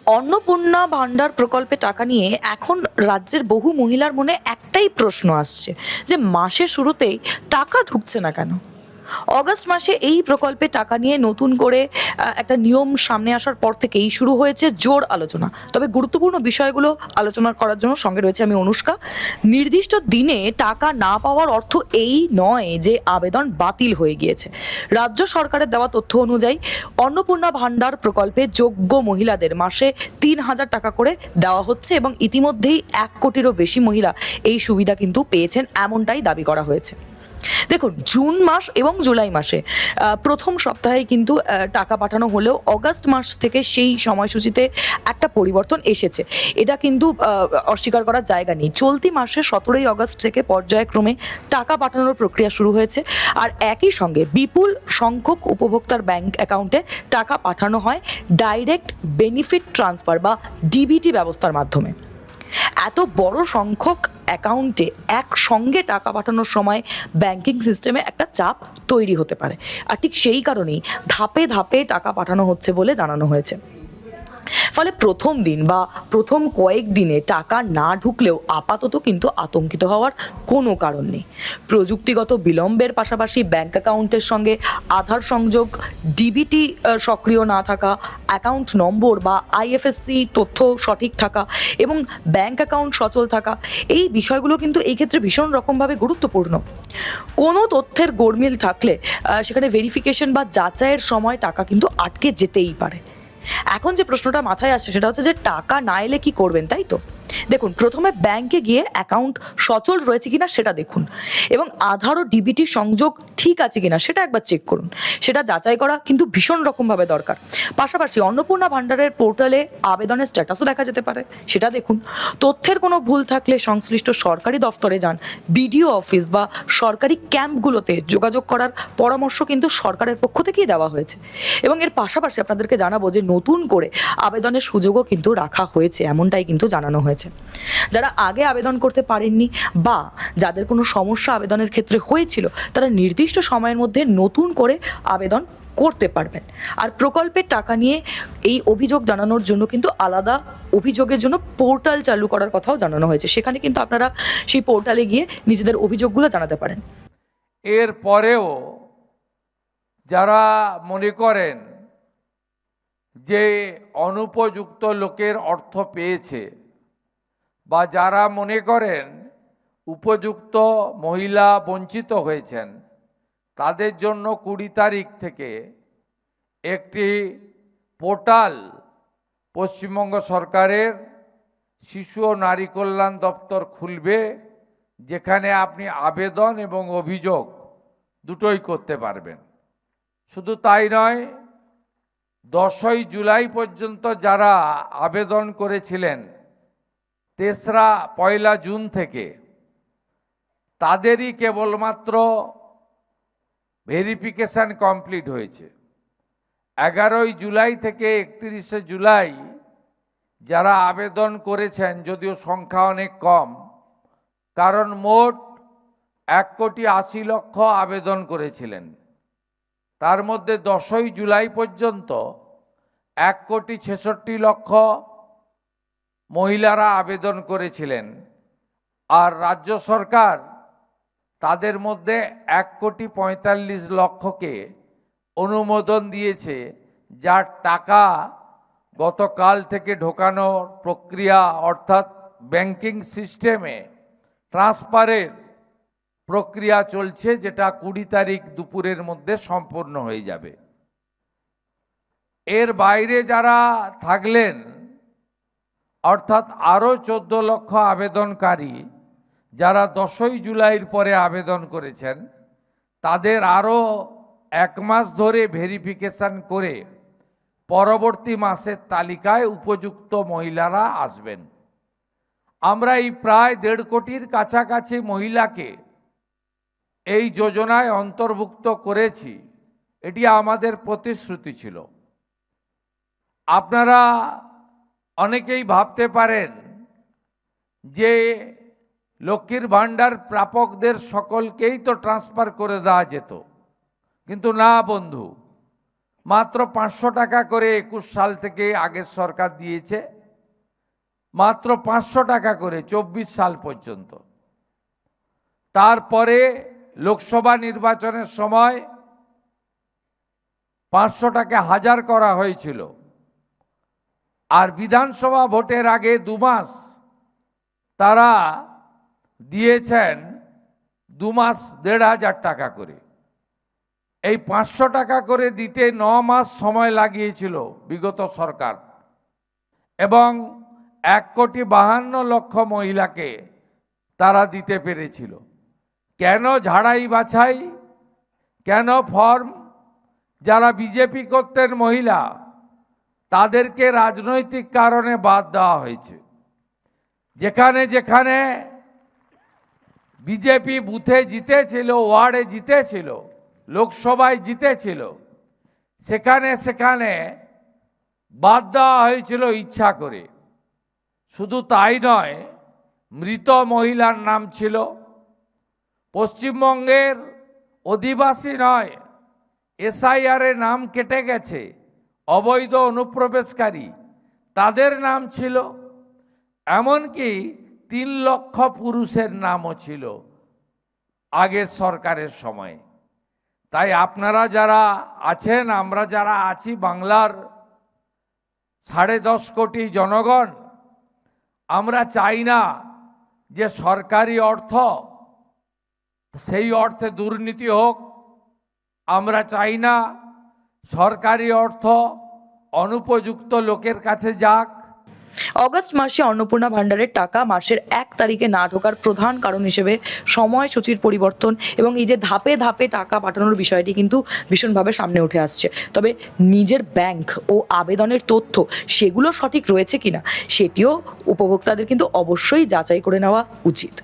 অন্নপূর্ণা ভান্ডার প্রকল্পে টাকা নিয়ে এখন রাজ্যের বহু মহিলার মনে একটাই প্রশ্ন আসছে যে মাসের শুরুতেই টাকা ঢুকছে না কেন। অগস্ট মাসে এই প্রকল্পে টাকা নিয়ে নতুন করে একটা নিয়ম সামনে আসার পর থেকেই শুরু হয়েছে জোর আলোচনা। তবে গুরুত্বপূর্ণ বিষয়গুলো আলোচনা করার জন্য সঙ্গে রয়েছে আমি অনুষ্কা। নির্দিষ্ট দিনে টাকা না পাওয়ার অর্থ এই নয় যে আবেদন বাতিল হয়ে গিয়েছে। রাজ্য সরকারের দেওয়া তথ্য অনুযায়ী অন্নপূর্ণা ভান্ডার প্রকল্পে যোগ্য মহিলাদের মাসে ৩,০০০ টাকা করে দেওয়া হচ্ছে এবং ইতিমধ্যেই ১ কোটিরও বেশি মহিলা এই সুবিধা কিন্তু পেয়েছেন, এমনটাই দাবি করা হয়েছে। দেখুন, জুন মাস এবং জুলাই মাসে প্রথম সপ্তাহে কিন্তু টাকা পাঠানো হলেও অগাস্ট মাস থেকে সেই সময়সূচিতে একটা পরিবর্তন এসেছে। এটা কিন্তু অস্বীকার করার জায়গা নেই। চলতি মাসে ১৭ই অগাস্ট থেকে পর্যায়ক্রমে টাকা পাঠানোর প্রক্রিয়া শুরু হয়েছে। আর একই সঙ্গে বিপুল সংখ্যক উপভোক্তার ব্যাংক অ্যাকাউন্টে টাকা পাঠানো হয় ডাইরেক্ট বেনিফিট ট্রান্সফার বা ডিবিটি ব্যবস্থার মাধ্যমে। এত বড় সংখ্যক অ্যাকাউন্টে একসঙ্গে টাকা পাঠানোর সময় ব্যাংকিং সিস্টেমে একটা চাপ তৈরি হতে পারে। আর ঠিক সেই কারণেই ধাপে ধাপে টাকা পাঠানো হচ্ছে বলে জানানো হয়েছে। ফলে প্রথম দিন বা প্রথম কয়েকদিনে টাকা না ঢুকলেও আপাতত কিন্তু আতঙ্কিত হওয়ার কোনো কারণ নেই। প্রযুক্তিগত বিলম্বের পাশাপাশি ব্যাংক অ্যাকাউন্টের সঙ্গে আধার সংযোগ, ডিবিটি সক্রিয় না থাকা, অ্যাকাউন্ট নম্বর বা আইএফএসসি তথ্য সঠিক থাকা এবং ব্যাংক অ্যাকাউন্ট সচল থাকা, এই বিষয়গুলো কিন্তু এই ক্ষেত্রে ভীষণ রকমভাবে গুরুত্বপূর্ণ। কোনো তথ্যের গোলমিল থাকলে সেখানে ভেরিফিকেশন বা যাচাইয়ের সময় টাকা কিন্তু আটকে যেতেই পারে। এখন যে প্রশ্নটা মাথায় আসছে সেটা হচ্ছে যে টাকা না এলে কি করবেন, তাই তো? দেখুন, প্রথমে ব্যাংকে গিয়ে অ্যাকাউন্ট সচল রয়েছে কিনা সেটা দেখুন এবং আধার ও ডিবিটি সংযোগ ঠিক আছে কিনা সেটা একবার চেক করুন। সেটা যাচাই করা কিন্তু ভীষণ রকমভাবে দরকার। পাশাপাশি অন্নপূর্ণা ভান্ডারের পোর্টালে আবেদনের স্ট্যাটাসও দেখা যেতে পারে, সেটা দেখুন। তথ্যের কোনো ভুল থাকলে সংশ্লিষ্ট সরকারি দফতরে যান, বিডিও অফিস বা সরকারি ক্যাম্পগুলোতে যোগাযোগ করার পরামর্শ কিন্তু সরকারের পক্ষ থেকেই দেওয়া হয়েছে। এবং এর পাশাপাশি আপনাদেরকে জানাবো যে নতুন করে আবেদনের সুযোগও কিন্তু রাখা হয়েছে, এমনটাই কিন্তু জানানো হয়েছে। যারা আগে আবেদন করতে পারেননি বা যাদের কোনো সমস্যা আবেদনের ক্ষেত্রে হয়েছিল, তারা নির্দিষ্ট সময়ের মধ্যে নতুন করে আবেদন করতে পারবেন। আর প্রকল্পের টাকা নিয়ে এই অভিযোগ জানানোর জন্য কিন্তু আলাদা অভিযোগের জন্য পোর্টাল চালু করার কথাও জানানো হয়েছে। সেখানে কিন্তু আপনারা সেই পোর্টালে গিয়ে নিজেদের অভিযোগগুলো জানাতে পারেন। এর পরেও যারা মনে করেন যে অনুপযুক্ত লোকের অর্থ পেয়েছে বা যারা মনে করেন উপযুক্ত মহিলা বঞ্চিত হয়েছেন, তাদের জন্য ২০ তারিখ থেকে একটি পোর্টাল পশ্চিমবঙ্গ সরকারের শিশু ও নারী কল্যাণ দপ্তর খুলবে, যেখানে আপনি আবেদন এবং অভিযোগ দুটোই করতে পারবেন। শুধু তাই নয়, ১০ই জুলাই পর্যন্ত যারা আবেদন করেছিলেন ১লা জুন থেকে, তাদেরই কেবলমাত্র ভেরিফিকেশান কমপ্লিট হয়েছে। ১১ই জুলাই থেকে ৩১শে জুলাই যারা আবেদন করেছেন, যদিও সংখ্যা অনেক কম, কারণ মোট ১,৮০,০০,০০০ আবেদন করেছিলেন, তার মধ্যে ১০ই জুলাই পর্যন্ত ১,৬৬,০০,০০০ মহিলারা আবেদন করেছিলেন। আর রাজ্য সরকার তাদের মধ্যে ১,৪৫,০০,০০০কে অনুমোদন দিয়েছে, যার টাকা গতকাল থেকে ঢোকানোর প্রক্রিয়া অর্থাৎ ব্যাংকিং সিস্টেমে ট্রান্সফারের প্রক্রিয়া চলছে, যেটা ২০ তারিখ দুপুরের মধ্যে সম্পূর্ণ হয়ে যাবে। এর বাইরে যারা থাকলেন, অর্থাৎ আরও ১৪ লক্ষ আবেদনকারী যারা ১০ই জুলাইয়ের পরে আবেদন করেছেন, তাদের আরও ১ মাস ধরে ভেরিফিকেশান করে পরবর্তী মাসের তালিকায় উপযুক্ত মহিলারা আসবেন। আমরা এই প্রায় ১.৫ কোটির কাছাকাছি মহিলাকে এই যোজনায় অন্তর্ভুক্ত করেছি। এটি আমাদের প্রতিশ্রুতি ছিল। আপনারা অনেকেই ভাবতে পারেন যে লক্ষ্মীর ভাণ্ডার প্রাপকদের সকলকেই তো ট্রান্সফার করে দেওয়া যেত, কিন্তু না বন্ধু, মাত্র 500 টাকা করে 21 সাল থেকে আগের সরকার দিয়েছে, মাত্র 500 টাকা করে 24 সাল পর্যন্ত। তারপরে লোকসভা নির্বাচনের সময় 500 টাকা 1000 করা হয়েছিল, আর বিধানসভা ভোটের আগে 2 মাস তারা দিয়েছেন 2 মাস 1500 টাকা করে। এই 500 টাকা করে দিতে 9 মাস সময় লাগিয়েছিল বিগত সরকার, এবং 1,52,00,000 মহিলাকে তারা দিতে পেরেছিল। কেন ঝাড়াই বাছাই, কেন ফর্ম? যারা বিজেপি করতেন মহিলা, তাদেরকে রাজনৈতিক কারণে বাদ দেওয়া হয়েছে। যেখানে যেখানে বিজেপি বুথে জিতেছিল, ওয়ার্ডে জিতেছিল, লোকসভায় জিতেছিল, সেখানে সেখানে বাদ দেওয়া হয়েছিল ইচ্ছা করে। শুধু তাই নয়, মৃত মহিলার নাম ছিল। পশ্চিমবঙ্গের অধিবাসী নয়, এসআইআর এর নাম কেটে গেছে, অবৈধ অনুপ্রবেশকারী, তাদের নাম ছিল। এমনকি 3 লক্ষ পুরুষের নামও ছিল আগের সরকারের সময়। তাই আপনারা যারা আছেন, আমরা যারা আছি, বাংলার 10.5 কোটি জনগণ, আমরা চাই না যে সরকারি অর্থ সেই অর্থে দুর্নীতি হোক। আমরা চাই না সরকারি অর্থ অনুপযুক্ত লোকের কাছে যাক। অগস্ট মাসে অন্নপূর্ণা ভান্ডারের টাকা মাসের 1 তারিখে না ঢোকার প্রধান কারণ হিসেবে সময়সূচির পরিবর্তন এবং এই যে ধাপে ধাপে টাকা পাঠানোর বিষয়টি কিন্তু ভীষণভাবে সামনে উঠে আসছে। তবে নিজের ব্যাংক ও আবেদনের তথ্য সেগুলো সঠিক রয়েছে কিনা সেটিও উপভোক্তাদের কিন্তু অবশ্যই যাচাই করে নেওয়া উচিত।